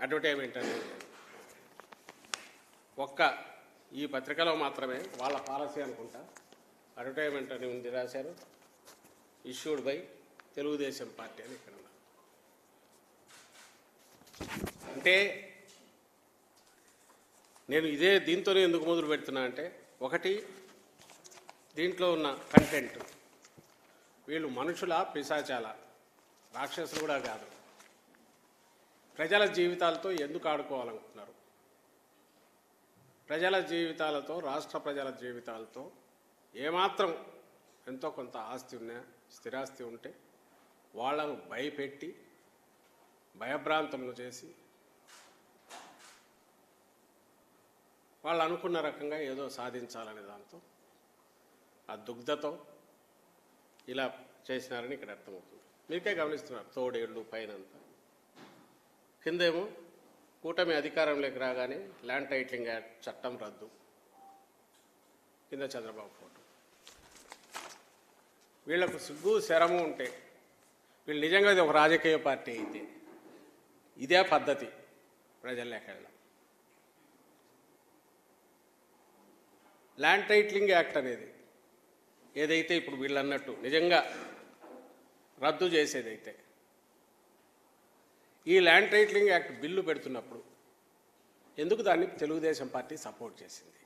Advertisement అనేది ఒక్క ఈ పత్రికలో మాత్రమే వాళ్ళ పాలసీ అనుకుంటా అడ్వర్టైజ్మెంట్ అని ఉంది రాశారు. ఇష్యూడ్ బై తెలుగుదేశం పార్టీ అని ఇక్కడ ఉన్నారు. అంటే నేను దీంతోనే ఎందుకు మొదలు పెడుతున్నా అంటే, ఒకటి దీంట్లో ఉన్న కంటెంట్, వీళ్ళు మనుషుల పిశాచాల రాక్షసులు కూడా కాదు, ప్రజల జీవితాలతో ఎందుకు ఆడుకోవాలనుకుంటున్నారు, ప్రజల జీవితాలతో, రాష్ట్ర ప్రజల జీవితాలతో ఏమాత్రం ఎంతో కొంత ఆస్తి ఉన్నా, స్థిరాస్తి ఉంటే వాళ్ళను భయపెట్టి భయభ్రాంతములు చేసి వాళ్ళు అనుకున్న రకంగా ఏదో సాధించాలనే దాంతో ఆ దుగ్ధతో ఇలా చేసినారని ఇక్కడ అర్థమవుతుంది. మీకే గమనిస్తున్నారు. తోడేళ్ళు పైనంతా, కిందేమో కూటమి అధికారంలోకి రాగానే ల్యాండ్ టైటిలింగ్ యాక్ట్ చట్టం రద్దు, కింద చంద్రబాబు ఫోటో. వీళ్లకు సిగ్గు శరము ఉంటే, వీళ్ళు నిజంగా ఇది ఒక రాజకీయ పార్టీ అయితే ఇదే పద్ధతి ప్రజల్లోకి వెళ్ళడం. ల్యాండ్ టైటిలింగ్ యాక్ట్ అనేది ఏదైతే ఇప్పుడు వీళ్ళు అన్నట్టు నిజంగా రద్దు చేసేదైతే, ఈ ల్యాండ్ టైటిలింగ్ యాక్ట్ బిల్లు పెడుతున్నప్పుడు ఎందుకు దాన్ని తెలుగుదేశం పార్టీ సపోర్ట్ చేసింది?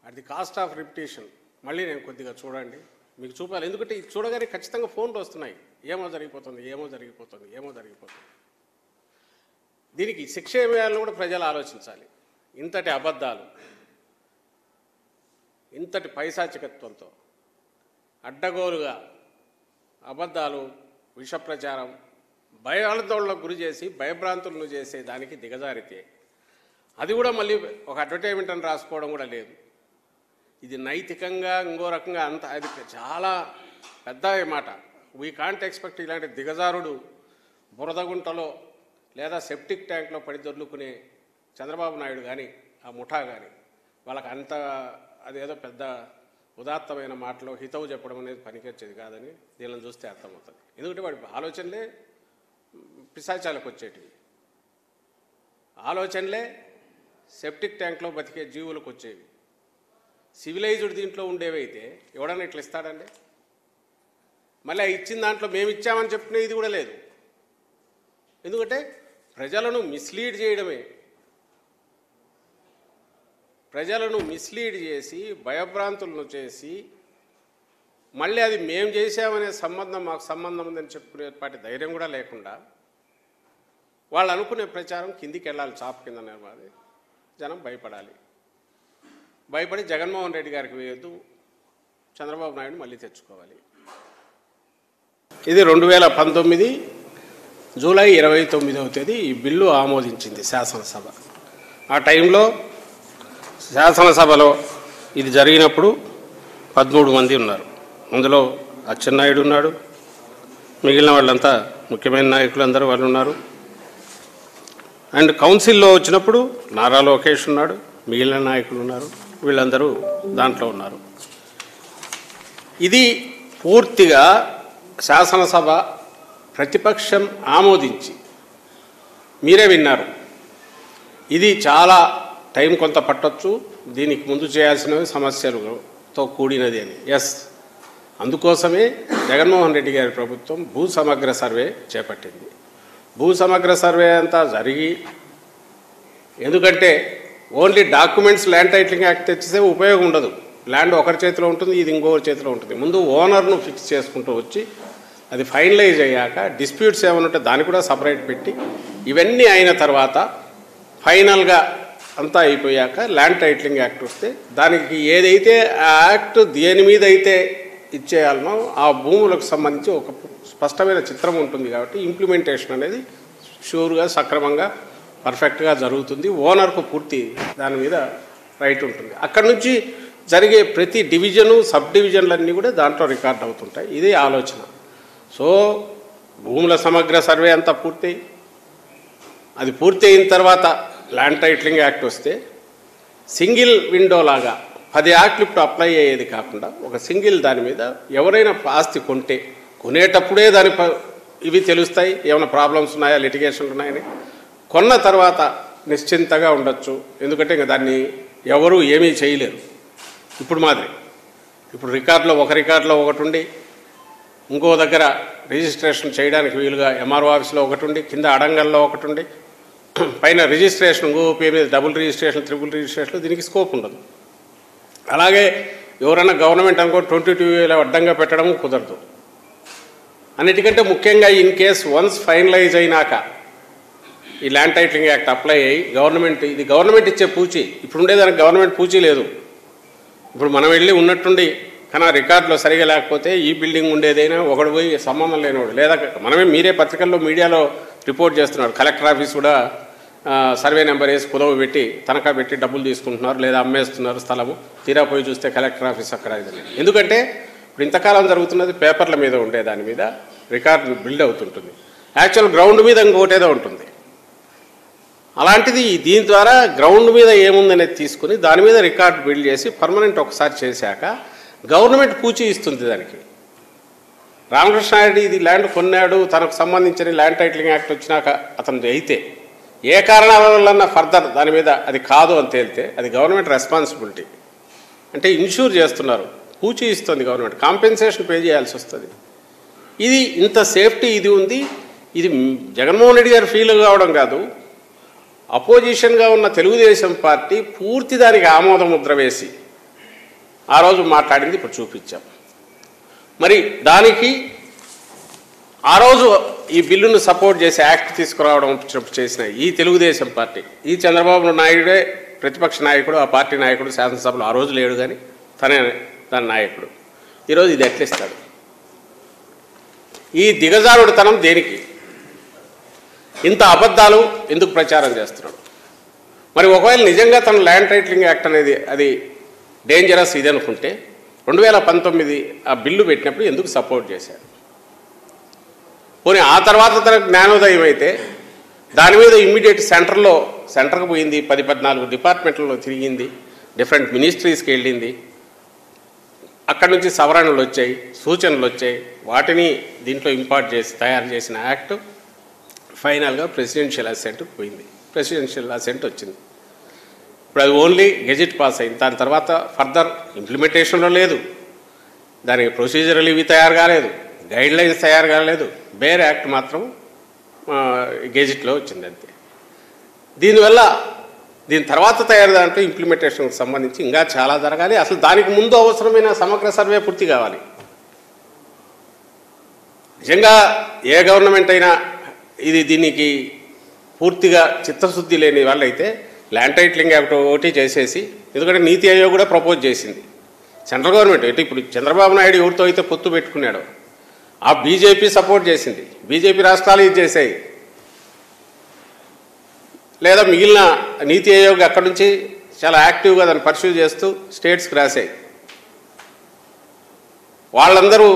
At the cost of repetition. మళ్ళీ నేను కొద్దిగా చూడండి, మీకు చూపాలి. ఎందుకంటే ఇది చూడగానే ఖచ్చితంగా ఫోన్లు వస్తున్నాయి, ఏమో జరిగిపోతుంది, ఏమో జరిగిపోతుంది, ఏమో జరిగిపోతుంది. దీనికి శిక్ష ఏమి వేయాలని కూడా ప్రజలు ఆలోచించాలి. ఇంతటి అబద్ధాలు, ఇంతటి పైశాచికత్వంతో అడ్డగోలుగా అబద్ధాలు, విష ప్రచారం, భయాందోళనకు గురి చేసి భయభ్రాంతులను చేసే దానికి దిగజారితే, అది కూడా మళ్ళీ ఒక అడ్వర్టైజ్మెంట్ అని రాసుకోవడం కూడా లేదు. ఇది నైతికంగా ఇంకో రకంగా అంత, అది చాలా పెద్ద మాట. వీ కాంట్ ఎక్స్పెక్ట్ ఇలాంటి దిగజారుడు బురదగుంటలో లేదా సెప్టిక్ ట్యాంక్లో పడి దొర్లుకునే చంద్రబాబు నాయుడు కానీ ఆ ముఠా కానీ వాళ్ళకి అంత అదేదో పెద్ద ఉదాత్తమైన మాటలో హితవు చెప్పడం అనేది పనికొచ్చేది కాదని దీనిని చూస్తే అర్థమవుతుంది. ఎందుకంటే వాడి ఆలోచనలే పిశాచాలకు వచ్చేటివి, ఆలోచనలే సెప్టిక్ ట్యాంక్లో బతికే జీవులకు వచ్చేవి. సివిలైజ్డ్ దీంట్లో ఉండేవైతే ఎవడన్నా ఇట్లా ఇస్తాడండి? మళ్ళీ ఇచ్చిన దాంట్లో మేము ఇచ్చామని చెప్పుకునే ఇది కూడా లేదు. ఎందుకంటే ప్రజలను మిస్లీడ్ చేయడమే, ప్రజలను మిస్లీడ్ చేసి భయభ్రాంతులను చేసి మళ్ళీ అది మేము చేసామనే సంబంధం, మాకు సంబంధం ఉందని చెప్పుకునేపాటి ధైర్యం కూడా లేకుండా వాళ్ళు అనుకునే ప్రచారం కిందికి వెళ్ళాలి, చాప్ కింద నిర్మాది జనం భయపడాలి. భయపడి జగన్మోహన్ రెడ్డి గారికి వేయొద్దు, చంద్రబాబు నాయుడు మళ్ళీ తెచ్చుకోవాలి. ఇది 2019 జూలై 29వ తేదీ ఈ బిల్లు ఆమోదించింది శాసనసభ. ఆ టైంలో శాసనసభలో ఇది జరిగినప్పుడు 13 మంది ఉన్నారు. అందులో అచ్చెన్నాయుడు ఉన్నాడు, మిగిలిన వాళ్ళంతా ముఖ్యమైన నాయకులు అందరూ వాళ్ళు ఉన్నారు. అండ్ కౌన్సిల్లో వచ్చినప్పుడు నారా లోకేష్ ఉన్నాడు, మిగిలిన నాయకులు ఉన్నారు, వీళ్ళందరూ దాంట్లో ఉన్నారు. ఇది పూర్తిగా శాసనసభ ప్రతిపక్షం ఆమోదించి, మీరే విన్నారు, ఇది చాలా టైం కొంత పట్టొచ్చు, దీనికి ముందు చేయాల్సినవి సమస్యలతో కూడినది అని. ఎస్, అందుకోసమే జగన్మోహన్ రెడ్డి గారి ప్రభుత్వం భూ సమగ్ర సర్వే చేపట్టింది. భూ సమగ్ర సర్వే అంతా జరిగి, ఎందుకంటే only documents land titling act తెచ్చితే ఉపయోగం ఉండదు. ల్యాండ్ ఒకరి చేతిలో ఉంటుంది, ఇది ఇంకొకరి చేతిలో ఉంటుంది. ముందు ఓనర్ను ఫిక్స్ చేసుకుంటూ వచ్చి అది ఫైనలైజ్ అయ్యాక డిస్ప్యూట్స్ ఏమైనా ఉంటే దాన్ని కూడా సపరేట్ పెట్టి ఇవన్నీ అయిన తర్వాత ఫైనల్గా అంతా అయిపోయాక ల్యాండ్ టైటిలింగ్ యాక్ట్ వస్తే దానికి ఏదైతే ఆ యాక్ట్ దేని మీద అయితే ఇచ్చేయాలనో ఆ భూములకు సంబంధించి ఒక స్పష్టమైన చిత్రం ఉంటుంది. కాబట్టి ఇంప్లిమెంటేషన్ అనేది షూర్గా సక్రమంగా పర్ఫెక్ట్గా జరుగుతుంది. ఓనర్కు పూర్తి దాని మీద రైట్ ఉంటుంది. అక్కడి నుంచి జరిగే ప్రతి డివిజను, సబ్ డివిజన్లన్నీ కూడా దాంట్లో రికార్డ్ అవుతుంటాయి. ఇదే ఆలోచన. సో భూముల సమగ్ర సర్వే అంతా పూర్తయి, అది పూర్తి అయిన తర్వాత ల్యాండ్ టైటిలింగ్ యాక్ట్ వస్తే సింగిల్ విండో లాగా 10 యాక్ట్లు ఇప్పుడు అప్లై అయ్యేది కాకుండా ఒక సింగిల్ దాని మీద ఎవరైనా ఆస్తి కొంటే కొనేటప్పుడే దాని ఇవి తెలుస్తాయి, ఏమైనా ప్రాబ్లమ్స్ ఉన్నాయా, లిటిగేషన్లు ఉన్నాయని. కొన్న తర్వాత నిశ్చింతగా ఉండొచ్చు, ఎందుకంటే ఇంకా దాన్ని ఎవరు ఏమీ చేయలేరు. ఇప్పుడు మాదిరి ఇప్పుడు ఒక రికార్డులో ఒకటి ఉండి, ఇంకో దగ్గర రిజిస్ట్రేషన్ చేయడానికి వీలుగా ఎంఆర్ఓ ఆఫీస్లో ఒకటి ఉండి, కింద అడంగల్లో ఒకటి ఉండి, పైన రిజిస్ట్రేషన్ ఇంకో పేరు మీద డబుల్ రిజిస్ట్రేషన్, ట్రిపుల్ రిజిస్ట్రేషన్, దీనికి స్కోప్ ఉండదు. అలాగే ఎవరైనా గవర్నమెంట్ అనుకో 22 అడ్డంగా పెట్టడం కుదరదు. అన్నిటికంటే ముఖ్యంగా ఇన్ కేస్ వన్స్ ఫైనలైజ్ అయినాక ఈ ల్యాండ్ టైటిలింగ్ యాక్ట్ అప్లై అయ్యి ఇది గవర్నమెంట్ ఇచ్చే పూచి, ఇప్పుడు ఉండేదానికి గవర్నమెంట్ పూచి లేదు. ఇప్పుడు మనం వెళ్ళి ఉన్నట్టుండి కానీ రికార్డులో సరిగా లేకపోతే ఈ బిల్డింగ్ ఉండేదైనా ఒకడు పోయి సంబంధం లేనివాడు, లేదా మీరే పత్రికల్లో మీడియాలో రిపోర్ట్ చేస్తున్నారు, కలెక్టర్ ఆఫీస్ కూడా సర్వే నెంబర్ వేసి కుదవ పెట్టి తనఖా పెట్టి డబ్బులు తీసుకుంటున్నారు, లేదా అమ్మేస్తున్నారు స్థలము. తీరా పోయి చూస్తే కలెక్టర్ ఆఫీస్ అక్కడ ఇదని. ఎందుకంటే ఇప్పుడు ఇంతకాలం జరుగుతున్నది పేపర్ల మీద ఉండే దాని మీద రికార్డు బిల్డ్ అవుతుంటుంది, యాక్చువల్ గ్రౌండ్ మీద ఇంకోటేదో ఉంటుంది. అలాంటిది దీని ద్వారా గ్రౌండ్ మీద ఏముందనేది తీసుకుని దాని మీద రికార్డు బిల్డ్ చేసి పర్మనెంట్ ఒకసారి చేశాక గవర్నమెంట్ పూచి ఇస్తుంది దానికి. రామకృష్ణారెడ్డి ఇది ల్యాండ్ కొన్నాడు, తనకు సంబంధించిన ల్యాండ్ టైటిలింగ్ యాక్ట్ వచ్చినాక అతను అయితే ఏ కారణాల వల్ల ఫర్దర్ దాని మీద అది కాదు అని తేలితే అది గవర్నమెంట్ రెస్పాన్సిబిలిటీ. అంటే ఇన్ష్యూర్ చేస్తున్నారు, పూచి ఇస్తుంది గవర్నమెంట్, కాంపెన్సేషన్ పే చేయాల్సి వస్తుంది. ఇది ఇంత సేఫ్టీ ఇది ఉంది. ఇది జగన్మోహన్ రెడ్డి గారు ఫీల్ కావడం కాదు, అపోజిషన్గా ఉన్న తెలుగుదేశం పార్టీ పూర్తి దానికి ఆమోద ముద్ర వేసి ఆ రోజు మాట్లాడింది ఇప్పుడు చూపించాం. మరి దానికి ఆ రోజు ఈ బిల్లును సపోర్ట్ చేసి యాక్ట్ తీసుకురావడం చేసిన ఈ తెలుగుదేశం పార్టీ, ఈ చంద్రబాబు నాయుడే ప్రతిపక్ష నాయకుడు, ఆ పార్టీ నాయకుడు, శాసనసభలో ఆ రోజు లేడు కానీ తనే దాని నాయకుడు. ఈరోజు ఇది ఎట్లిస్తాడు? ఈ దిగజారుడుతనం దేనికి? ఇంత అబద్ధాలు ఎందుకు ప్రచారం చేస్తున్నాడు? మరి ఒకవేళ నిజంగా తన ల్యాండ్ టైటిలింగ్ యాక్ట్ అనేది అది డేంజరస్ ఇది అనుకుంటే 2019 ఆ బిల్లు పెట్టినప్పుడు ఎందుకు సపోర్ట్ చేశాడు? పోనీ ఆ తర్వాత తనకు జ్ఞానోదయం అయితే దాని మీద ఇమ్మీడియట్ సెంటర్కి పోయింది, 10-14 డిపార్ట్మెంట్లలో తిరిగింది, డిఫరెంట్ మినిస్ట్రీస్కి వెళ్ళింది, అక్కడి నుంచి సవరణలు వచ్చాయి, సూచనలు వచ్చాయి, వాటిని దీంట్లో ఇంపార్ట్ చేసి తయారు చేసిన యాక్ట్ ఫైనల్గా ప్రెసిడెన్షియల్ అసెంట్కి పోయింది. ప్రెసిడెన్షియల్ అసెంట్ వచ్చింది. ఇప్పుడు అది ఓన్లీ గెజిట్ పాస్ అయింది. దాని తర్వాత ఫర్దర్ ఇంప్లిమెంటేషన్లో లేదు, దానికి ప్రొసీజరల్ ఇవి తయారు కాలేదు, గైడ్ లైన్స్ తయారు కాలేదు, బేర్ యాక్ట్ మాత్రం గెజిట్లో వచ్చింది అంతే. దీనివల్ల దీని తర్వాత తయారు దాంట్లో ఇంప్లిమెంటేషన్కి సంబంధించి ఇంకా చాలా జరగాలి. అసలు దానికి ముందు అవసరమైన సమగ్ర సర్వే పూర్తి కావాలి. నిజంగా ఏ గవర్నమెంట్ అయినా దీనికి పూర్తిగా చిత్తశుద్ధి లేని వాళ్ళైతే ల్యాండ్ టైటిలింగ్ యాక్ట్ ఒకటి చేసేసి, ఎందుకంటే నీతి ఆయోగ్ కూడా ప్రపోజ్ చేసింది, సెంట్రల్ గవర్నమెంట్ అయితే ఇప్పుడు చంద్రబాబు నాయుడు ఎవరితో అయితే పొత్తు పెట్టుకున్నాడో ఆ బీజేపీ సపోర్ట్ చేసింది, బీజేపీ రాష్ట్రాలు ఇది చేసాయి, లేదా మిగిలిన నీతి ఆయోగ్ అక్కడి నుంచి చాలా యాక్టివ్గా దాన్ని పర్స్యూ చేస్తూ స్టేట్స్కి రాసాయి. వాళ్ళందరూ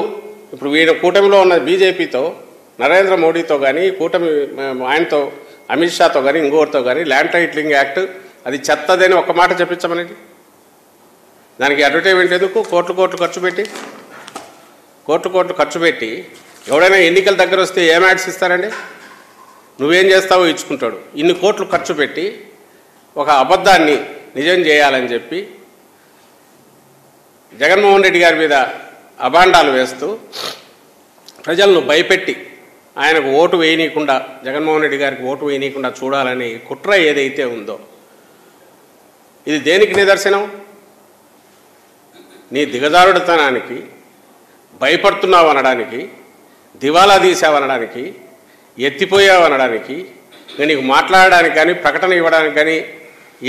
ఇప్పుడు వీళ్ళ కూటమిలో ఉన్న బీజేపీతో, నరేంద్ర మోడీతో కానీ, కూటమి ఆయనతో అమిత్ షాతో కానీ ఇంకోరితో కానీ ల్యాండ్ టైటిలింగ్ యాక్ట్ అది చెత్తదని ఒక మాట చెప్పించమనేది. దానికి అడ్వర్టైజ్మెంట్ ఎందుకు? కోట్లు ఖర్చు పెట్టి ఎవడైనా ఎన్నికల దగ్గర వస్తే ఏం యాడ్స్ ఇస్తారండి? నువ్వేం చేస్తావో ఇచ్చుకుంటాడు. ఇన్ని కోట్లు ఖర్చు పెట్టి ఒక అబద్ధాన్ని నిజం చేయాలని చెప్పి జగన్మోహన్ రెడ్డి గారి మీద అభాండాలు వేస్తూ ప్రజలను భయపెట్టి ఆయనకు ఓటు వేయనీయకుండా, జగన్మోహన్ రెడ్డి గారికి ఓటు వేయనీయకుండా చూడాలని కుట్ర ఏదైతే ఉందో ఇది దేనికి నిదర్శనం? నీ దిగజారుడుతనానికి, భయపడుతున్నావు అనడానికి, దివాలా తీసావనడానికి, ఎత్తిపోయావనడానికి, నీకు మాట్లాడడానికి కానీ ప్రకటన ఇవ్వడానికి కానీ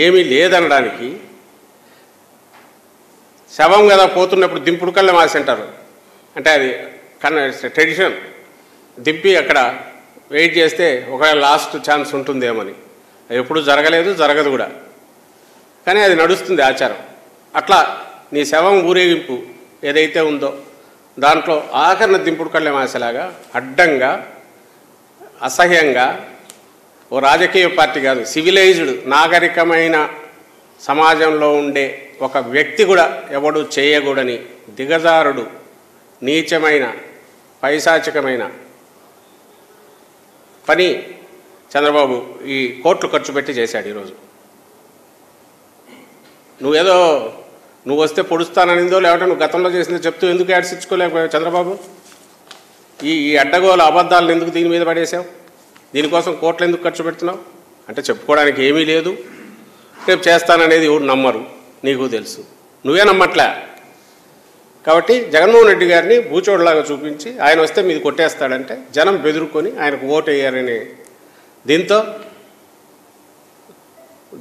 ఏమీ లేదనడానికి. శవం కదా పోతున్నప్పుడు దింపుడు కళ్ళ మాసంటారు, అంటే అది ట్రెడిషన్. దింపి అక్కడ వెయిట్ చేస్తే ఒకవేళ లాస్ట్ ఛాన్స్ ఉంటుందేమని. అది ఎప్పుడు జరగలేదు, జరగదు కూడా, కానీ అది నడుస్తుంది ఆచారం. అట్లా నీ శవం ఊరేగింపు ఏదైతే ఉందో దాంట్లో ఆఖరణ దింపుడు కళ్ళ మాసలాగా అడ్డంగా, అసహ్యంగా ఓ రాజకీయ పార్టీ కాదు, సివిలైజ్డ్ నాగరికమైన సమాజంలో ఉండే ఒక వ్యక్తి కూడా ఎవడు చేయకూడని దిగజారుడు, నీచమైన, పైశాచికమైన పని చంద్రబాబు ఈ కోట్లు ఖర్చు పెట్టి చేశాడు. ఈరోజు నువ్వు వస్తే పొడుస్తాననిందో లేకపోతే నువ్వు గతంలో చేసిందో చెప్తూ ఎందుకు యాడ్స్ ఇచ్చుకోలేకపోయావు చంద్రబాబు? ఈ అడ్డగోలు అబద్ధాలను ఎందుకు దీని మీద పడేసావు? దీనికోసం కోట్లు ఎందుకు ఖర్చు పెడుతున్నావు? అంటే చెప్పుకోవడానికి ఏమీ లేదు. రేపు చేస్తాననేది ఎవరు నమ్మరు, నీకు తెలుసు, నువ్వే నమ్మట్లే. కాబట్టి జగన్మోహన్ రెడ్డి గారిని బూచోడ్లాగా చూపించి ఆయన వస్తే మీది కొట్టేస్తాడంటే జనం బెదురుకొని ఆయనకు ఓటు వేయారనే దీంతో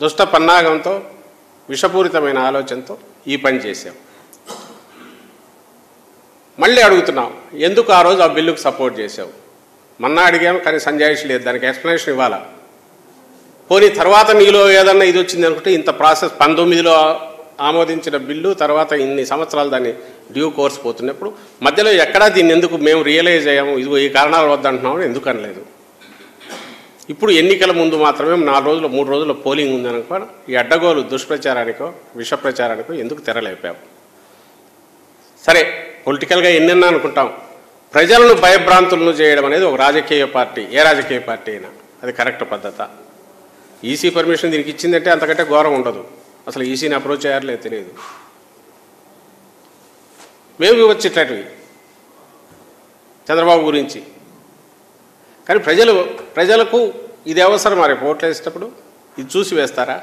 దుష్ట పన్నాగంతో విషపూరితమైన ఆలోచనతో ఈ పని చేశాం. మళ్ళీ అడుగుతున్నాం, ఎందుకు ఆ రోజు ఆ బిల్లుకు సపోర్ట్ చేసావు? మొన్న అడిగాము కానీ సంజాయిషి లేదు, దానికి ఎక్స్ప్లెనేషన్ ఇవ్వాలా. పోనీ తర్వాత నీలో ఏదన్నా ఇది వచ్చింది అనుకుంటే ఇంత ప్రాసెస్ 19లో ఆమోదించిన బిల్లు తర్వాత ఇన్ని సంవత్సరాలు దాన్ని డ్యూ కోర్స్ పోతున్నప్పుడు మధ్యలో ఎక్కడా దీన్ని ఎందుకు మేము రియలైజ్ అయ్యాము, ఇదిగో ఈ కారణాల వద్ద అంటున్నామని ఎందుకు అనలేదు? ఇప్పుడు ఎన్నికల ముందు మాత్రమే 4 రోజులు 3 రోజుల పోలింగ్ ఉందనుకో ఈ అడ్డగోలు దుష్ప్రచారానికో విష ప్రచారానికో ఎందుకు తెరలేపావు? సరే, పొలిటికల్గా ఎన్నెన్నా అనుకుంటాం, ప్రజలను భయభ్రాంతులను చేయడం అనేది ఒక రాజకీయ పార్టీ, ఏ రాజకీయ పార్టీ అయినా అది కరెక్ట్ పద్ధత. ఈసీ పర్మిషన్ దీనికి ఇచ్చిందంటే అంతకంటే ఘోరం ఉండదు. అసలు ఈసీని అప్రోచ్ అయ్యారలేదు తెలియదు. మేము ఇవ్వచ్చు ఇట్లాంటివి చంద్రబాబు గురించి. కానీ ప్రజలకు ఇది అవసరం. మరి ఓట్లు వేసేటప్పుడు ఇది చూసి వేస్తారా?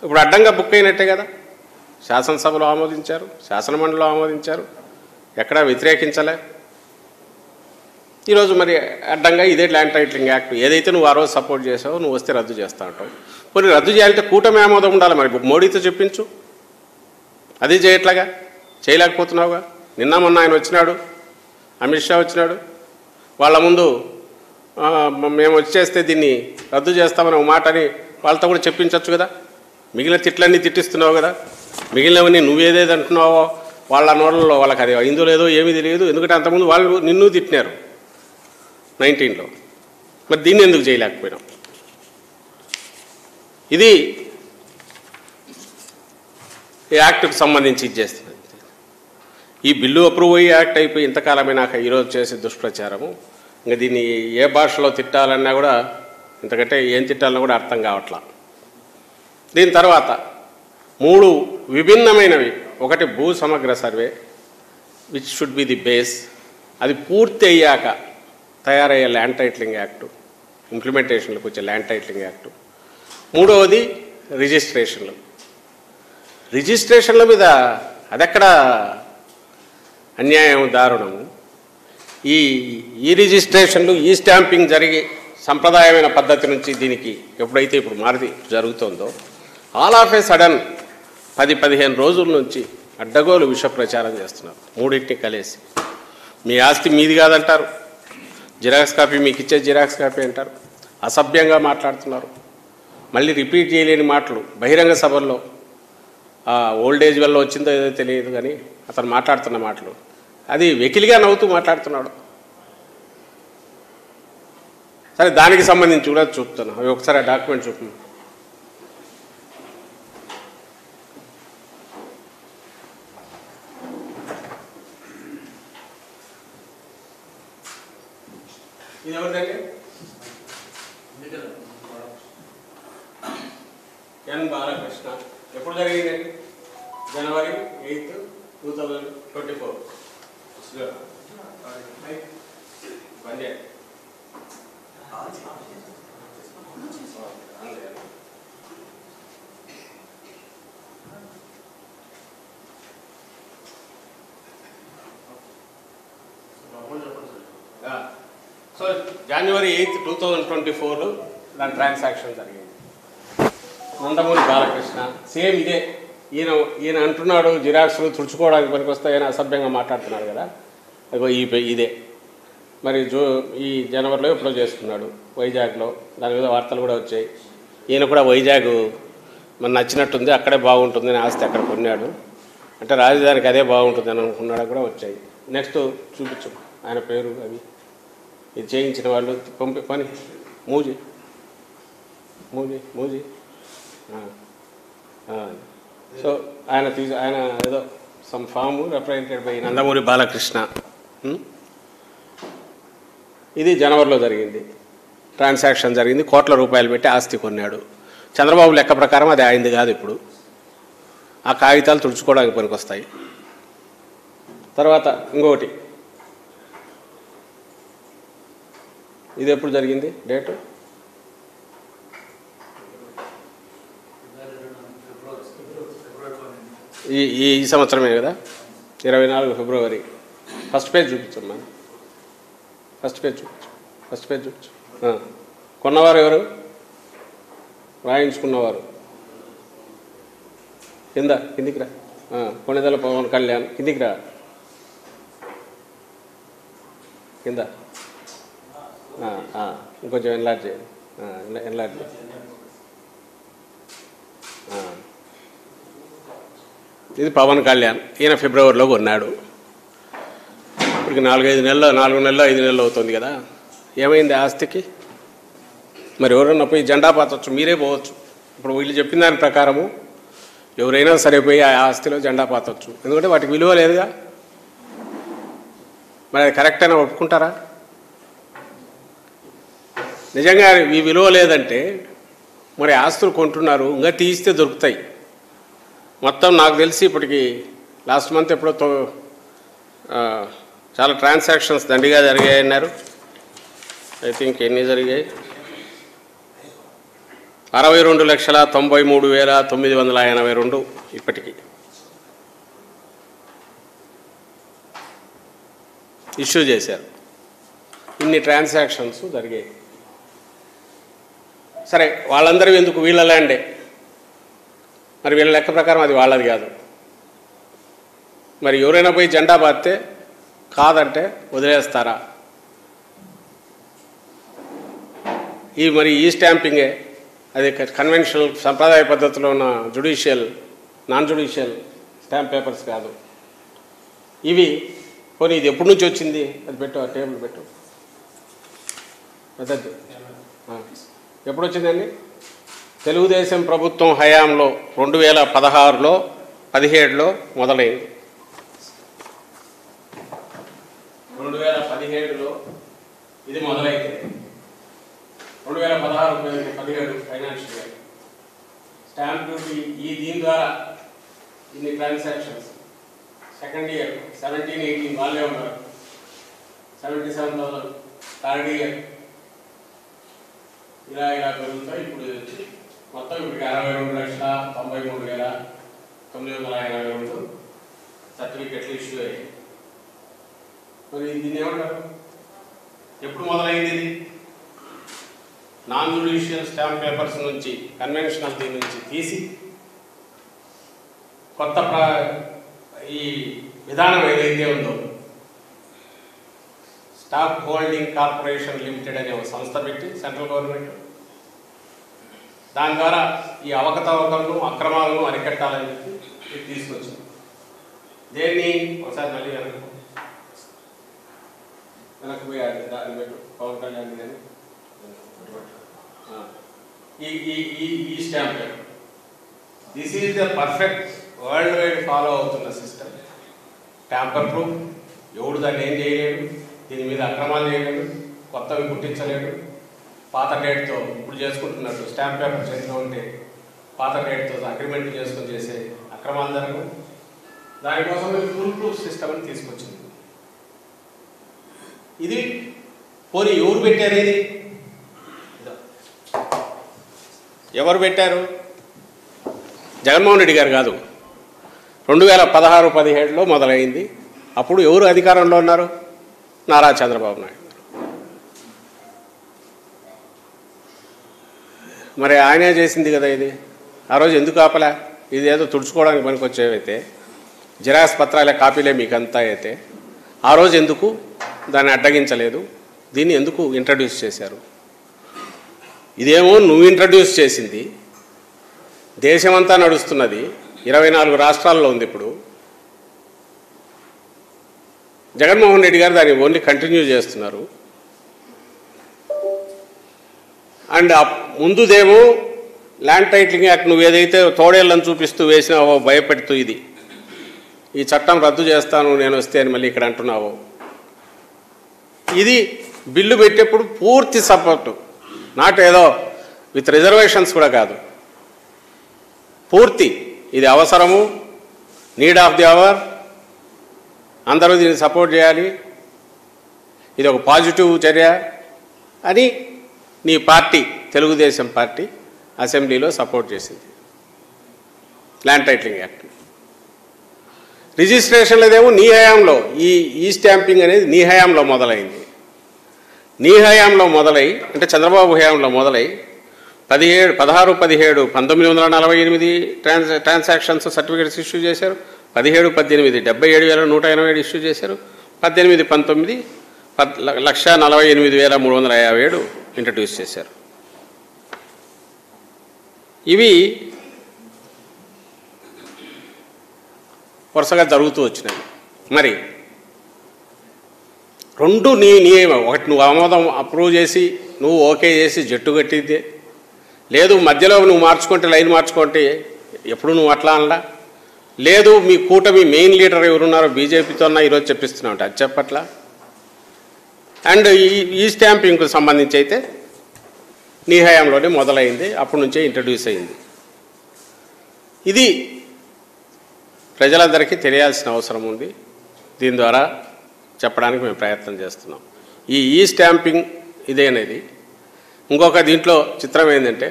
ఇప్పుడు అడ్డంగా బుక్ అయినట్టే కదా. శాసనసభలో ఆమోదించారు, శాసనమండలిలో ఆమోదించారు, ఎక్కడా వ్యతిరేకించలే. ఈరోజు మరి అడ్డంగా ఇదే ల్యాండ్ టైటిలింగ్ యాక్ట్ ఏదైతే నువ్వు ఆ రోజు సపోర్ట్ చేసావో నువ్వు వస్తే రద్దు చేస్తా అంటావు. కొన్ని రద్దు చేయాలంటే కూటమి ఆమోదం ఉండాలి. మరి మోడీతో చెప్పించు, అది చేయట్లాగా చేయలేకపోతున్నావుగా. నిన్న మొన్న ఆయన వచ్చినాడు, అమిత్ షా వచ్చినాడు, వాళ్ళ ముందు మేము వచ్చేస్తే దీన్ని రద్దు చేస్తామని ఒక మాటని వాళ్ళతో కూడా చెప్పించవచ్చు కదా. మిగిలిన తిట్లన్నీ తిట్టిస్తున్నావు కదా, మిగిలినవన్నీ నువ్వేదేది అంటున్నావో వాళ్ళ నోళ్ళలో వాళ్ళకి అది అయిందో లేదో ఏమీ తెలియదు. ఎందుకంటే అంతకుముందు వాళ్ళు నిన్ను తిట్టినారు 19లో. మరి దీన్ని ఎందుకు చేయలేకపోయినాం? ఇది ఈ యాక్ట్కి సంబంధించి ఇది చేస్తున్నది. ఈ బిల్లు అప్రూవ్ అయ్యి యాక్ట్ అయిపోయి ఇంతకాలమైనాక ఈరోజు చేసే దుష్ప్రచారము, ఇంకా దీన్ని ఏ భాషలో తిట్టాలన్నా కూడా ఇంతకంటే ఏం తిట్టాలన్నా కూడా అర్థం కావట్లా. దీని తర్వాత 3 విభిన్నమైనవి. ఒకటి భూ సమగ్ర survey which should be the base, అది పూర్తి అయ్యాక తయారయ్యే ల్యాండ్ టైటిలింగ్ యాక్టు, ఇంప్లిమెంటేషన్లకు వచ్చే ల్యాండ్ టైటిలింగ్ యాక్టు. 3వది రిజిస్ట్రేషన్ల మీద అదెక్కడ అన్యాయం, దారుణము. ఈ రిజిస్ట్రేషన్లు, ఈ స్టాంపింగ్ జరిగి సంప్రదాయమైన పద్ధతి నుంచి దీనికి ఎప్పుడైతే ఇప్పుడు మారి జరుగుతుందో ఆల్ ఆఫ్ ఏ సడన్ 10-15 రోజుల నుంచి అడ్డగోలు విష ప్రచారం చేస్తున్నారు. 3 కలిసి మీ ఆస్తి మీది కాదంటారు, జిరాక్స్ కాపీ మీకు ఇచ్చే జిరాక్స్ కాపీ అంటారు, అసభ్యంగా మాట్లాడుతున్నారు. మళ్ళీ రిపీట్ చేయలేని మాటలు బహిరంగ సభల్లో. ఓల్డేజ్ వల్ల వచ్చిందో ఏదో తెలియదు కానీ అతను మాట్లాడుతున్న మాటలు అది వెకిలిగా నవ్వుతూ మాట్లాడుతున్నాడు. సరే, దానికి సంబంధించి కూడా చూపుతాను. అవి ఒకసారి ఆ డాక్యుమెంట్ చూపు. ఇది ఎవరిదండి? ఎన్ బాలకృష్ణ. ఎప్పుడు జరిగిందండి? జనవరి 8, 2024. బండి సో జనవరి 8, 2024 దాని ట్రాన్సాక్షన్ జరిగింది. నందమూరి బాలకృష్ణ సేమ్ ఇదే. ఈయన అంటున్నాడు జిరాక్స్లు తుడుచుకోవడానికి పనికొస్తాయని అసభ్యంగా మాట్లాడుతున్నాడు కదా, అదిగో ఇదే. మరి ఈ జనవరిలో ఎప్పుడో చేసుకున్నాడు వైజాగ్లో. దాని మీద వార్తలు కూడా వచ్చాయి. ఈయన కూడా వైజాగ్ మన నచ్చినట్టుంది, అక్కడే బాగుంటుంది అని ఆస్తి అక్కడ కొన్నాడు. అంటే రాజధానికి అదే బాగుంటుంది అని అనుకున్నాడు కూడా వచ్చాయి. నెక్స్ట్ చూపించు ఆయన పేరు, అవి ఇది చేయించిన వాళ్ళు పని మూజీ సో ఆయన ఏదో some form represented by Nandamuri Balakrishna. ఇది జనవరిలో జరిగింది. ట్రాన్సాక్షన్ జరిగింది, కోట్ల రూపాయలు పెట్టి ఆస్తి కొన్నాడు. చంద్రబాబు లెక్క ప్రకారం అది అయింది కాదు. ఇప్పుడు ఆ కాగితాలు తుడుచుకోవడానికి పనికొస్తాయి. తర్వాత ఇంకొకటి, ఇది ఎప్పుడు జరిగింది డేటు? ఈ సంవత్సరమే కదా, 24 ఫిబ్రవరి. ఫస్ట్ పేజ్ చూపించమ్మా, ఫస్ట్ పేజ్ చూపించు. కొన్నవారు ఎవరు? రాయించుకున్నవారు కిందికి రా. కొణిదెల పవన్ కళ్యాణ్, కిందికి రా, కింద ఇంకొంచెం ఎన్లార్జ్ చేయండి, ఎన్లార్జ్ చేయండి. ఇది పవన్ కళ్యాణ్. ఈయన ఫిబ్రవరిలో కొన్నాడు. ఇప్పటికి 4 నెలలు 5 నెలలు అవుతుంది కదా. ఏమైంది ఆస్తికి? మరి ఎవరన్నా పోయి జెండా పాతవచ్చు, మీరే పోవచ్చు. ఇప్పుడు వీళ్ళు చెప్పిన దాని ప్రకారము ఎవరైనా సరిపోయి ఆ ఆస్తిలో జెండా పాతవచ్చు, ఎందుకంటే వాటికి విలువ లేదుగా. మరి అది కరెక్ట్ అయినా ఒప్పుకుంటారా? నిజంగా ఈ విలువ లేదంటే మరి ఆస్తులు కొంటున్నారు, ఇంకా తీస్తే దొరుకుతాయి. మొత్తం నాకు తెలిసి ఇప్పటికి లాస్ట్ మంత్ ఎప్పుడో చాలా ట్రాన్సాక్షన్స్ దండిగా జరిగాయి అన్నారు. ఐ థింక్ ఎన్ని జరిగాయి? 62,93,982 ఇప్పటికి ఇష్యూ చేశారు. ఇన్ని ట్రాన్సాక్షన్స్ జరిగాయి. సరే, వాళ్ళందరూ ఎందుకు? వీళ్ళ ల్యాండే. మరి వీళ్ళ లెక్క ప్రకారం అది వాళ్ళది కాదు. మరి ఎవరైనా పోయి జెండా బాస్తే కాదంటే వదిలేస్తారా? మరి ఈ స్టాంపింగే అది కన్వెన్షనల్ సంప్రదాయ పద్ధతిలో ఉన్న నాన్ జ్యుడిషియల్ స్టాంప్ పేపర్స్ కాదు ఇవి. పోనీ ఇది ఎప్పటి నుంచి వచ్చింది? అది పెట్టు, ఆ టేబుల్ పెట్టు. అదద్దు ఎప్పుడు వచ్చిందండి? తెలుగుదేశం ప్రభుత్వం హయాంలో 2016లో 17లో మొదలైంది. 2017లో ఇది మొదలైతే 2016-17 ఫైనాన్షియల్ ఇయర్ స్టాంప్ డ్యూటీ దీని ద్వారా ఇన్ని ట్రాన్సాక్షన్స్. సెకండ్ ఇయర్ 17-18 వాళ్ళే ఉన్నారు, 77,000. థర్డ్ ఇయర్ ఇలా పెరుగుతాయి. ఇప్పుడు మొత్తం ఇప్పటికి 62,93,982 సర్టిఫికెట్లు ఇష్యూ అయ్యాయి. మరి దీన్ని ఏమంటారు? ఎప్పుడు మొదలైంది ఇది? నాన్ జ్యుడిషియల్ స్టాంప్ పేపర్స్ నుంచి, కన్వెన్షనల్ దీని నుంచి తీసి కొత్త ఈ విధానం ఏదైతే ఉందో స్టాక్ హోల్డింగ్ కార్పొరేషన్ లిమిటెడ్ అనే ఒక సంస్థ పెట్టి సెంట్రల్ గవర్నమెంట్ దాని ద్వారా ఈ అవకతవకలను అక్రమాలను అరికట్టాలని చెప్పి ఇది తీసుకొచ్చింది. దేన్ని ఒకసారి మళ్ళీ వెనక్కి పోయి దాన్ని పెట్టు, పవన్ కళ్యాణ్ కానీ ఈ stamp. This is the perfect world wide follow అవుతున్న సిస్టమ్. ట్యాంపర్ ప్రూఫ్, ఎవడు దాన్ని ఏం చేయలేడు, దీని మీద అక్రమాలు చేయలేడు, కొత్తవి పుట్టించలేడు. పాత డేట్తో ఇప్పుడు చేసుకుంటున్నట్టు స్టాంప్ పేపర్ చేతిలో ఉంటే పాత డేట్తో అగ్రిమెంట్ చేసుకొని చేసే అక్రమాలు జరగవు. దానికోసం ఫుల్ ప్రూఫ్ సిస్టమ్ అని తీసుకొచ్చింది. ఇది పోనీ ఎవరు పెట్టారు? ఇది ఎవరు పెట్టారు? జగన్మోహన్ రెడ్డి గారు కాదు. 2016-17లో మొదలైంది. అప్పుడు ఎవరు అధికారంలో ఉన్నారు? నారా చంద్రబాబు నాయుడు. మరి ఆయనే చేసింది కదా ఇది. ఆ రోజు ఎందుకు ఆపలే? ఇది ఏదో తుడుచుకోవడానికి పనికొచ్చేవైతే, జిరాక్స్ పత్రాలే కాపీలే మీకంతా అయితే ఆ రోజు ఎందుకు దాన్ని అడ్డగించలేదు? దీన్ని ఎందుకు ఇంట్రడ్యూస్ చేశారు? ఇదేమో నువ్వు ఇంట్రడ్యూస్ చేసింది, దేశమంతా నడుస్తున్నది, 24 రాష్ట్రాల్లో ఉంది. ఇప్పుడు జగన్మోహన్ రెడ్డి గారు దాన్ని ఓన్లీ కంటిన్యూ చేస్తున్నారు. అండ్ ముందుదేమో ల్యాండ్ టైటిలింగ్ యాక్ట్ నువ్వు ఏదైతే తోడేళ్ళని చూపిస్తూ వేసినావో, భయపెడుతూ ఇది ఈ చట్టం రద్దు చేస్తాను నేను వస్తే అని మళ్ళీ ఇక్కడ అంటున్నావో, ఇది బిల్లు పెట్టేప్పుడు పూర్తి సపోర్టు, నాట్ ఏదో విత్ రిజర్వేషన్స్ కూడా కాదు, పూర్తి ఇది అవసరము, నీడ్ ఆఫ్ ది అవర్, అందరూ దీన్ని సపోర్ట్ చేయాలి, ఇది ఒక పాజిటివ్ చర్య అని నీ పార్టీ తెలుగుదేశం పార్టీ అసెంబ్లీలో సపోర్ట్ చేసింది. ల్యాండ్ టైటిలింగ్ యాక్ట్ రిజిస్ట్రేషన్ లేదేమో నీ హయాంలో, ఈ స్టాంపింగ్ అనేది నీ హయాంలో మొదలైంది. నీ హయాంలో మొదలై అంటే చంద్రబాబు హయాంలో మొదలై 1948 ట్రాన్సాక్షన్స్ సర్టిఫికేట్స్ ఇష్యూ చేశారు, 17-18 77,187 ఇష్యూ చేశారు, 18-19 1,48,357 ఇంట్రడ్యూస్ చేశారు. ఇవి వరుసగా జరుగుతూ వచ్చినాయి. మరి రెండు నీ ఒకటి నువ్వు ఆమోదం అప్రూవ్ చేసి నువ్వు ఓకే చేసి జట్టు కట్టిద్దే, లేదు మధ్యలో నువ్వు మార్చుకుంటే లైన్ మార్చుకుంటే ఎప్పుడు నువ్వు అట్లా అనలా, లేదు మీ కూటమి మెయిన్ లీడర్ ఎవరున్నారో బీజేపీతో ఈరోజు చెప్పిస్తున్నావు అంటే అది చెప్పట్లా. అండ్ ఈ స్టాంపింగ్కు సంబంధించి అయితే నీ హయాంలోనే మొదలైంది, అప్పటి నుంచే ఇంట్రడ్యూస్ అయింది. ఇది ప్రజలందరికీ తెలియాల్సిన అవసరం ఉంది. దీని ద్వారా చెప్పడానికి మేము ప్రయత్నం చేస్తున్నాం. ఈ స్టాంపింగ్ ఇదేనేది ఇంకొక దీంట్లో చిత్రం ఏంటంటే,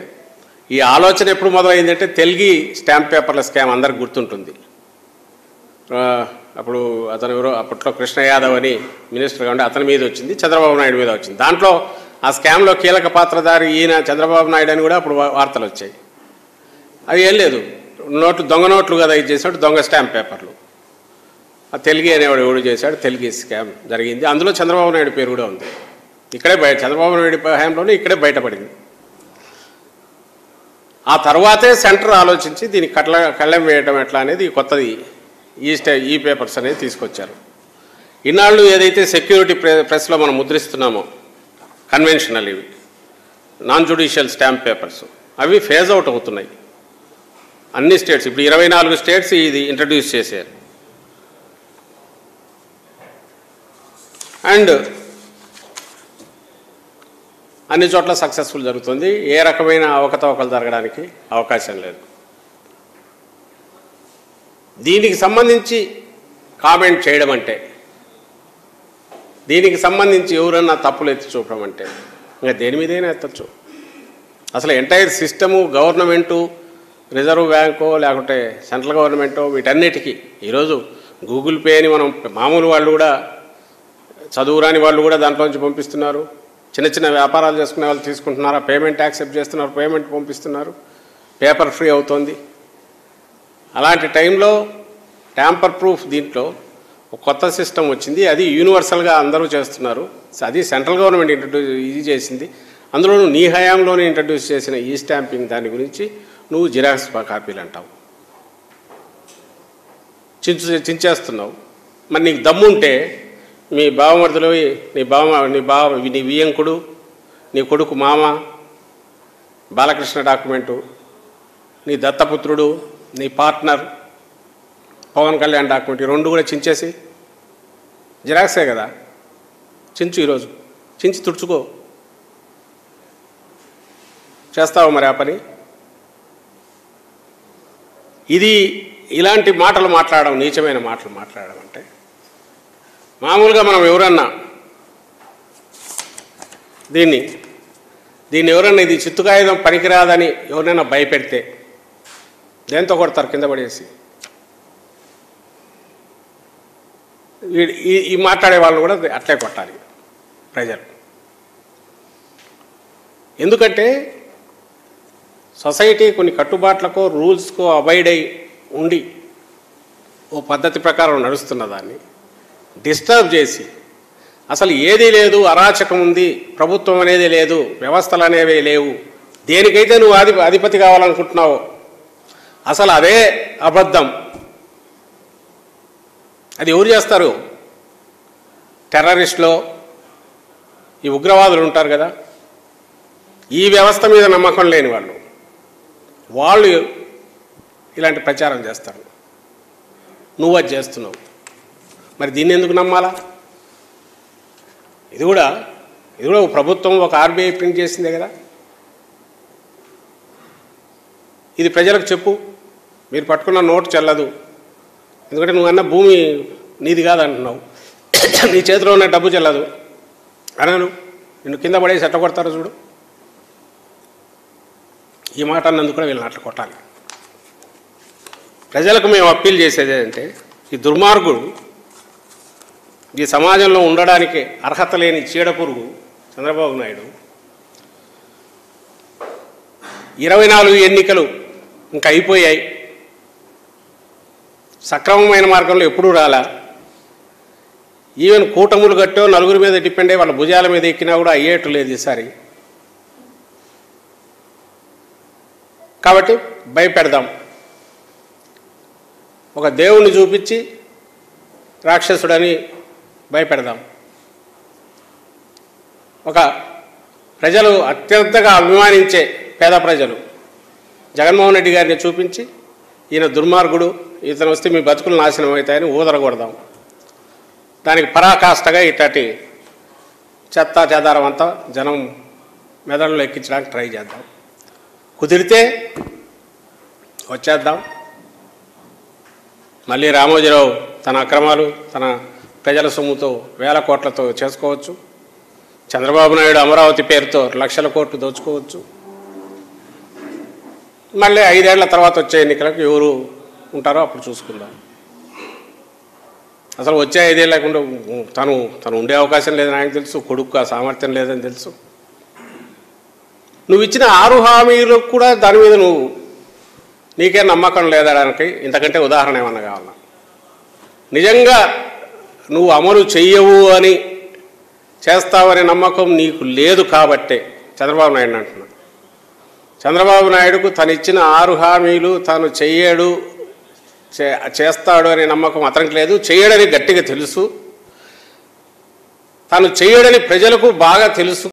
ఈ ఆలోచన ఎప్పుడు మొదలైందంటే తెలుగు స్టాంప్ పేపర్ల స్కామ్ అందరికి గుర్తుంటుంది. అప్పుడు అతను ఎవరో అప్పట్లో కృష్ణ యాదవ్ అని మినిస్టర్గా ఉండి అతని మీద వచ్చింది, చంద్రబాబు నాయుడు మీద వచ్చింది. దాంట్లో ఆ స్కామ్లో కీలక పాత్రధారి ఈయన చంద్రబాబు నాయుడు అని కూడా అప్పుడు వార్తలు వచ్చాయి. అది ఏం లేదు, దొంగ నోట్లు కదా ఇది చేశాడు, దొంగ స్టాంప్ పేపర్లు. ఆ తెలుగు అనేవాడు ఎవడు చేశాడు, తెలుగు స్కామ్ జరిగింది. అందులో చంద్రబాబు నాయుడు పేరు కూడా ఉంది. ఇక్కడే చంద్రబాబు నాయుడు హయాంలోనే ఇక్కడే బయటపడింది. ఆ తర్వాతే సెంటర్ ఆలోచించి దీనికి కళ్ళెం వేయటం ఎట్లా అనేది కొత్తది ఈ పేపర్స్ అనేది తీసుకొచ్చారు. ఇన్నాళ్ళు ఏదైతే సెక్యూరిటీ ప్రెస్లో మనం ముద్రిస్తున్నామో కన్వెన్షనల్ ఇవి నాన్ జ్యుడిషియల్ స్టాంప్ పేపర్స్ అవి ఫేజ్ అవుట్ అవుతున్నాయి అన్ని స్టేట్స్. ఇప్పుడు 24 స్టేట్స్ ఇది ఇంట్రడ్యూస్ చేశారు. అండ్ అన్ని చోట్ల సక్సెస్ఫుల్ జరుగుతుంది. ఏ రకమైన అవకతవకలు జరగడానికి అవకాశం లేదు. దీనికి సంబంధించి కామెంట్ చేయడం అంటే, దీనికి సంబంధించి ఎవరన్నా తప్పులు ఎత్తి చూపడం అంటే ఇంకా దేని మీదైనా ఎత్తచ్చు. అసలు ఎంటైర్ సిస్టము, గవర్నమెంటు, రిజర్వ్ బ్యాంకో లేకుంటే సెంట్రల్ గవర్నమెంటో వీటన్నిటికీ ఈరోజు గూగుల్ పే అని మనం మామూలు వాళ్ళు కూడా, చదువురాని వాళ్ళు కూడా దాంట్లోంచి పంపిస్తున్నారు. చిన్న చిన్న వ్యాపారాలు చేసుకునే వాళ్ళు తీసుకుంటున్నారు, పేమెంట్ యాక్సెప్ట్ చేస్తున్నారు, పేమెంట్ పంపిస్తున్నారు, పేపర్ ఫ్రీ అవుతుంది. అలాంటి టైంలో ట్యాంపర్ ప్రూఫ్ దీంట్లో ఒక కొత్త సిస్టమ్ వచ్చింది. అది యూనివర్సల్గా అందరూ చేస్తున్నారు. అది సెంట్రల్ గవర్నమెంట్ ఇది చేసింది. అందులోనూ నీ హయాంలోనే ఇంట్రడ్యూస్ చేసిన ఈ స్టాంపింగ్ దాని గురించి నువ్వు జిరాక్స్ కాపీలు అంటావు, చించేస్తున్నావు. మరి నీకు దమ్ముంటే మీ బావమరుదులు, నీ వియ్యంకుడు, నీ కొడుకు మామ బాలకృష్ణ డాక్యుమెంటు, నీ దత్తపుత్రుడు, నీ పార్ట్నర్ పవన్ కళ్యాణ్ డాక్యుమెంట్, ఈ రెండు కూడా చించేసి జిరాక్సే కదా, చించు, ఈరోజు చించి తుడుచుకో. చేస్తావు మరి ఆ పని? ఇది ఇలాంటి మాటలు మాట్లాడడం, నీచమైన మాటలు మాట్లాడడం అంటే, మామూలుగా మనం ఎవరన్నా దీన్ని ఎవరన్నా ఇది చిత్తుకాయుధం పనికిరాదని ఎవరైనా భయపెడితే దేంతో కొడతారు? కింద పడేసి. ఈ మాట్లాడే వాళ్ళు కూడా అట్లే కొట్టాలి ప్రజలు. ఎందుకంటే సొసైటీ కొన్ని కట్టుబాట్లకో రూల్స్కో అబైడ్ అయి ఉండి ఓ పద్ధతి ప్రకారం నడుస్తున్న దాన్ని డిస్టర్బ్ చేసి, అసలు ఏదీ లేదు, అరాచకం ఉంది, ప్రభుత్వం అనేది లేదు, వ్యవస్థలు అనేవి లేవు, దేనికైతే నువ్వు అధిపతి కావాలనుకుంటున్నావో అసలు అదే అబద్ధం. అది ఎవరు చేస్తారు? టెర్రరిస్టులో ఈ ఉగ్రవాదులు ఉంటారు కదా, ఈ వ్యవస్థ మీద నమ్మకం లేని వాళ్ళు ఇలాంటి ప్రచారం చేస్తారు. నువ్వు అది చేస్తున్నావు. మరి దీన్ని ఎందుకు నమ్మాలా? ఇది కూడా ఇది కూడా ప్రభుత్వం ఒక ఆర్బీఐ ప్రింట్ చేసిందే కదా. ఇది ప్రజలకు చెప్పు, మీరు పట్టుకున్న నోటు చెల్లదు. ఎందుకంటే నువ్వన్న భూమి నీది కాదంటున్నావు, నీ చేతిలో ఉన్న డబ్బు చెల్లదు అనను. నిన్ను కింద పడేసి ఎట్ట కొడతారో చూడు. ఈ మాట అన్నందుకు కూడా వీళ్ళని అట్లా కొట్టాలి. ప్రజలకు మేము అప్పీల్ చేసేది ఏంటంటే, ఈ దుర్మార్గుడు, ఈ సమాజంలో ఉండడానికి అర్హత లేని చీడపురుగు చంద్రబాబు నాయుడు 24 ఎన్నికలు ఇంకా అయిపోయాయి, సక్రమమైన మార్గంలో ఎప్పుడూ రాలా. ఈవెన్ కూటములు కట్టో నలుగురి మీద డిపెండ్ అయ్యి వాళ్ళ భుజాల మీద ఎక్కినా కూడా అయ్యేట్టు లేదు ఈసారి. కాబట్టి భయపెడదాం. ఒక దేవుణ్ణి చూపించి రాక్షసుడని భయపెడదాం. ఒక ప్రజలు అత్యంతగా అభిమానించే పేద ప్రజలు జగన్మోహన్ రెడ్డి గారిని చూపించి ఈయన దుర్మార్గుడు, ఇతను వస్తే మీ బతుకులు నాశనం అవుతాయని ఊదరగొడదాం. దానికి పరాకాష్ఠగా ఇట్లాంటి చెత్త చెదారం అంతా జనం మెదడులో ఎక్కించడానికి ట్రై చేద్దాం. కుదిరితే వచ్చేద్దాం. మళ్ళీ రామోజీరావు తన అక్రమాలు తన ప్రజల సొమ్ముతో వేల కోట్లతో చేసుకోవచ్చు. చంద్రబాబు నాయుడు అమరావతి పేరుతో లక్షల కోట్లు దోచుకోవచ్చు. మళ్ళీ 5 ఏళ్ల తర్వాత వచ్చే ఎన్నికలకు ఎవరు ఉంటారో అప్పుడు చూసుకుందాం. అసలు వచ్చే 5 ఏళ్ళు లేకుండా తను ఉండే అవకాశం లేదని ఆయనకు తెలుసు, కొడుకు సామర్థ్యం లేదని తెలుసు. నువ్వు ఇచ్చిన 6 హామీలకు కూడా దాని మీద నీకే నమ్మకం లేదడానికి ఇంతకంటే ఉదాహరణ ఏమన్నా కావాలా? నిజంగా నువ్వు అమలు చెయ్యవు అని, చేస్తావనే నమ్మకం నీకు లేదు కాబట్టే చంద్రబాబు నాయుడు అంటున్నా. చంద్రబాబు నాయుడుకు తను ఇచ్చిన 6 హామీలు తాను చెయ్యడు, చేస్తాడు అనే నమ్మకం అతనికి లేదు. చెయ్యడని గట్టిగా తెలుసు, తాను చెయ్యడని ప్రజలకు బాగా తెలుసు.